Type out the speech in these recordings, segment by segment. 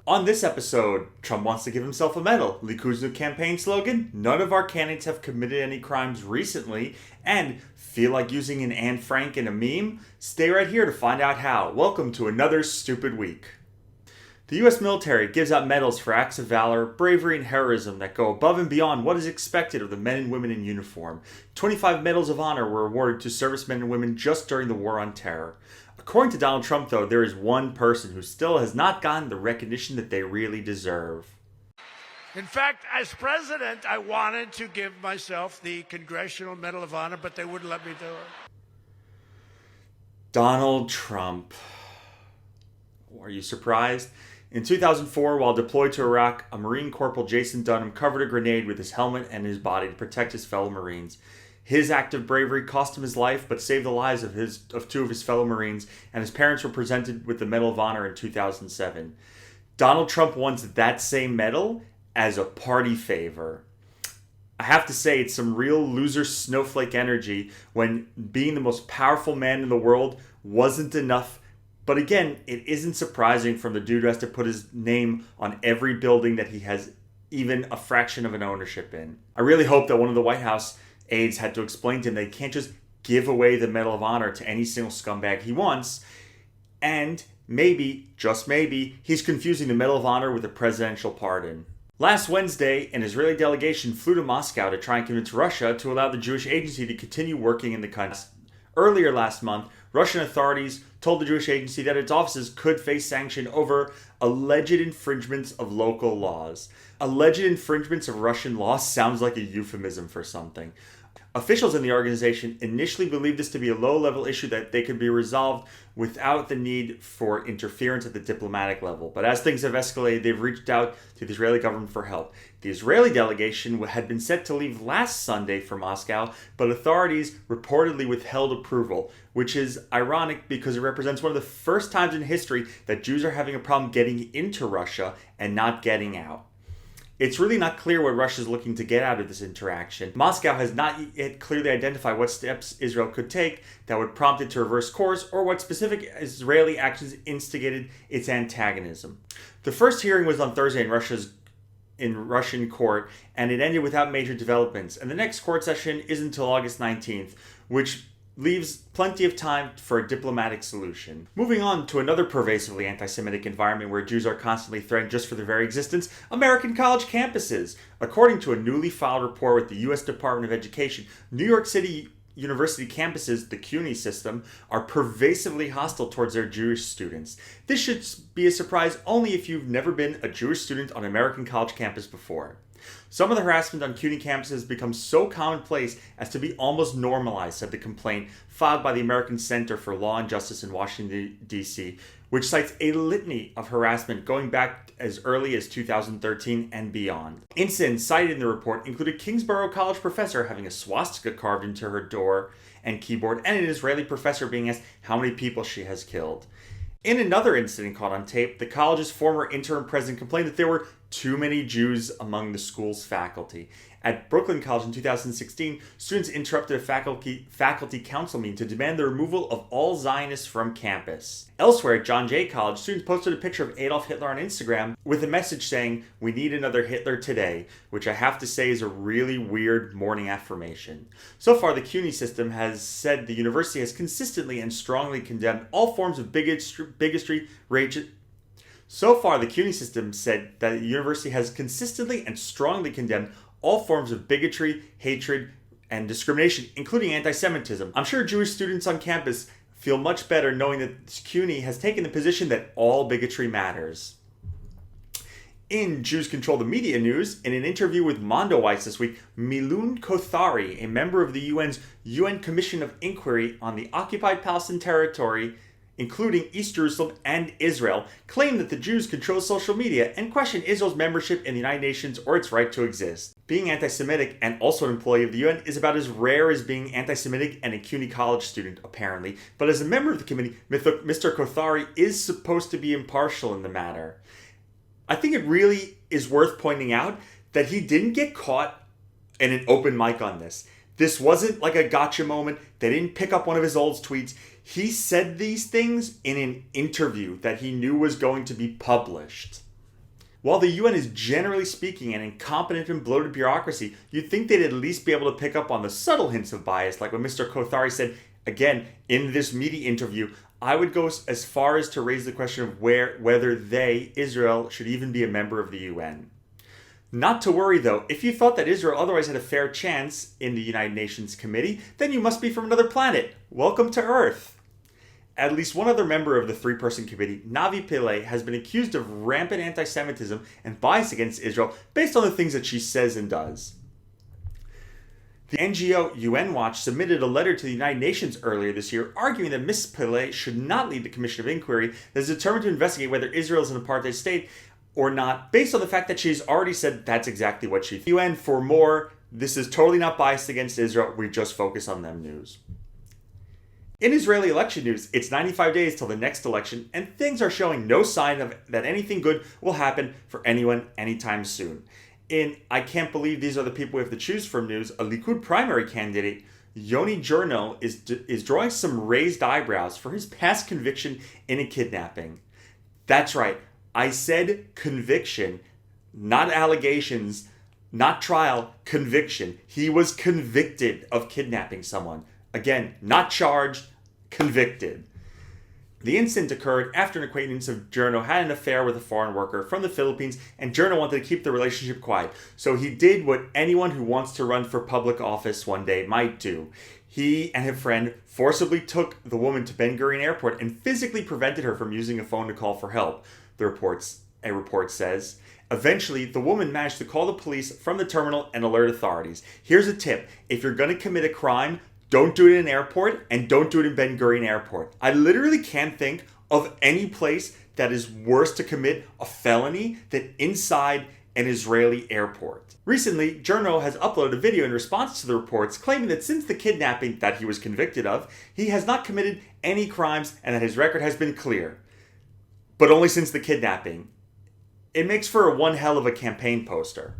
On this episode, Trump wants to give himself a medal. Likud's new campaign slogan, none of our candidates have committed any crimes recently, and feel like using an Anne Frank in a meme? Stay right here to find out how. Welcome to another stupid week. The U.S. military gives out medals for acts of valor, bravery, and heroism that go above and beyond what is expected of the men and women in uniform. 25 medals of honor were awarded to servicemen and women just during the War on Terror. According to Donald Trump, though, there is one person who still has not gotten the recognition that they really deserve. In fact, as president, I wanted to give myself the Congressional Medal of Honor, but they wouldn't let me do it. Donald Trump. Are you surprised? In 2004, while deployed to Iraq, a Marine Corporal Jason Dunham covered a grenade with his helmet and his body to protect his fellow Marines. His act of bravery cost him his life, but saved the lives of two of his fellow Marines, and his parents were presented with the Medal of Honor in 2007. Donald Trump wants that same medal as a party favor. I have to say, it's some real loser snowflake energy when being the most powerful man in the world wasn't enough. But again, it isn't surprising from the dude who has to put his name on every building that he has even a fraction of an ownership in. I really hope that one of the White House aides had to explain to him they can't just give away the Medal of Honor to any single scumbag he wants. And maybe, just maybe, he's confusing the Medal of Honor with a presidential pardon. Last Wednesday, an Israeli delegation flew to Moscow to try and convince Russia to allow the Jewish agency to continue working in the country. Earlier last month, Russian authorities told the Jewish agency that its offices could face sanction over alleged infringements of local laws. Alleged infringements of Russian laws sounds like a euphemism for something. Officials in the organization initially believed this to be a low-level issue that they could be resolved without the need for interference at the diplomatic level. But as things have escalated, they've reached out to the Israeli government for help. The Israeli delegation had been set to leave last Sunday for Moscow, but authorities reportedly withheld approval, which is ironic because it represents one of the first times in history that Jews are having a problem getting into Russia and not getting out. It's really not clear what Russia is looking to get out of this interaction. Moscow has not yet clearly identified what steps Israel could take that would prompt it to reverse course, or what specific Israeli actions instigated its antagonism. The first hearing was on Thursday in Russian court, and it ended without major developments. And the next court session is until August 19th, which leaves plenty of time for a diplomatic solution. Moving on to another pervasively anti-Semitic environment where Jews are constantly threatened just for their very existence, American college campuses. According to a newly filed report with the U.S. Department of Education, New York City University campuses, the CUNY system, are pervasively hostile towards their Jewish students. This should be a surprise only if you've never been a Jewish student on an American college campus before. Some of the harassment on CUNY campuses has become so commonplace as to be almost normalized, said the complaint filed by the American Center for Law and Justice in Washington, D.C., which cites a litany of harassment going back as early as 2013 and beyond. Incidents cited in the report include a Kingsborough College professor having a swastika carved into her door and keyboard, and an Israeli professor being asked how many people she has killed. In another incident caught on tape, the college's former interim president complained that there were too many Jews among the school's faculty. At Brooklyn College in 2016, students interrupted a faculty council meeting to demand the removal of all Zionists from campus. Elsewhere at John Jay College, students posted a picture of Adolf Hitler on Instagram with a message saying, "We need another Hitler today," which I have to say is a really weird morning affirmation. So far, the CUNY system has said the university has consistently and strongly condemned all forms of bigotry, rage. So far, the CUNY system said that the university has consistently and strongly condemned all forms of bigotry, hatred, and discrimination, including anti-Semitism. I'm sure Jewish students on campus feel much better knowing that CUNY has taken the position that all bigotry matters. In Jews Control the Media news, in an interview with Mondoweiss this week, Milun Kothari, a member of the UN's UN Commission of Inquiry on the Occupied Palestinian Territory, including East Jerusalem and Israel, claim that the Jews control social media and question Israel's membership in the United Nations or its right to exist. Being anti-Semitic and also an employee of the UN is about as rare as being anti-Semitic and a CUNY college student, apparently. But as a member of the committee, Mr. Kothari is supposed to be impartial in the matter. I think it really is worth pointing out that he didn't get caught in an open mic on this. This wasn't like a gotcha moment. They didn't pick up one of his old tweets. He said these things in an interview that he knew was going to be published. While the UN is generally speaking an incompetent and bloated bureaucracy, you'd think they'd at least be able to pick up on the subtle hints of bias, like when Mr. Kothari said, again, in this media interview, I would go as far as to raise the question of whether they, Israel, should even be a member of the UN. Not to worry though, if you thought that Israel otherwise had a fair chance in the United Nations Committee, then you must be from another planet. Welcome to Earth. At least one other member of the three-person committee, Navi Pillay, has been accused of rampant anti-Semitism and bias against Israel based on the things that she says and does. The NGO UN Watch submitted a letter to the United Nations earlier this year arguing that Ms. Pillay should not lead the Commission of Inquiry that is determined to investigate whether Israel is an apartheid state or not, based on the fact that she's already said that's exactly what she thinks. UN for more, this is totally not biased against Israel, we just focus on them news. In Israeli election news, it's 95 days till the next election, and things are showing no sign of that anything good will happen for anyone anytime soon. In I Can't Believe These Are the People We Have to Choose From news, a Likud primary candidate, Yoni Journo, is drawing some raised eyebrows for his past conviction in a kidnapping. That's right, I said conviction, not allegations, not trial, conviction. He was convicted of kidnapping someone. Again, not charged, convicted. The incident occurred after an acquaintance of Journo had an affair with a foreign worker from the Philippines, and Journo wanted to keep the relationship quiet. So he did what anyone who wants to run for public office one day might do. He and his friend forcibly took the woman to Ben Gurion Airport and physically prevented her from using a phone to call for help, a report says. Eventually, the woman managed to call the police from the terminal and alert authorities. Here's a tip. If you're going to commit a crime, don't do it in an airport, and don't do it in Ben Gurion Airport. I literally can't think of any place that is worse to commit a felony than inside an Israeli airport. Recently, Journo has uploaded a video in response to the reports claiming that since the kidnapping that he was convicted of, he has not committed any crimes and that his record has been clear. But only since the kidnapping. It makes for one hell of a campaign poster.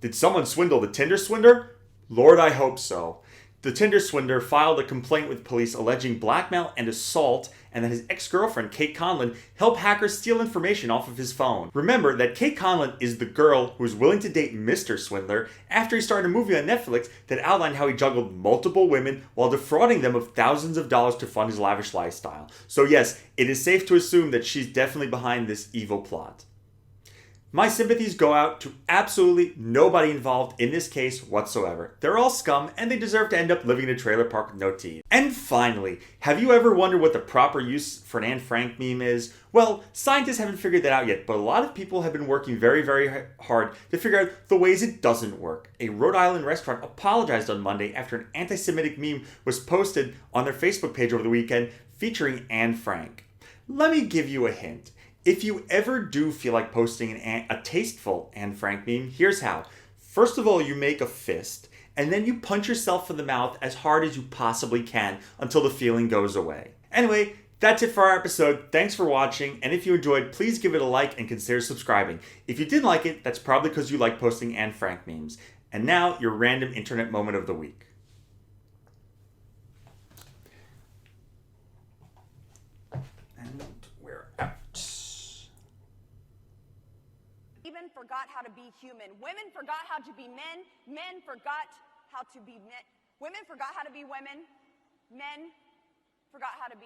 Did someone swindle the Tinder swindler? Lord, I hope so. The Tinder swindler filed a complaint with police alleging blackmail and assault, and that his ex-girlfriend, Kate Conlon, helped hackers steal information off of his phone. Remember that Kate Conlon is the girl who was willing to date Mr. Swindler after he started a movie on Netflix that outlined how he juggled multiple women while defrauding them of thousands of dollars to fund his lavish lifestyle. So yes, it is safe to assume that she's definitely behind this evil plot. My sympathies go out to absolutely nobody involved in this case whatsoever. They're all scum, and they deserve to end up living in a trailer park with no teeth. And finally, have you ever wondered what the proper use for an Anne Frank meme is? Well, scientists haven't figured that out yet, but a lot of people have been working very, very hard to figure out the ways it doesn't work. A Rhode Island restaurant apologized on Monday after an anti-Semitic meme was posted on their Facebook page over the weekend featuring Anne Frank. Let me give you a hint. If you ever do feel like posting a tasteful Anne Frank meme, here's how. First of all, you make a fist, and then you punch yourself in the mouth as hard as you possibly can until the feeling goes away. Anyway, that's it for our episode. Thanks for watching, and if you enjoyed, please give it a like and consider subscribing. If you didn't like it, that's probably because you like posting Anne Frank memes. And now, your random internet moment of the week. Women forgot how to be human. Women forgot how to be men. Men forgot how to be men. Women forgot how to be women. Men forgot how to be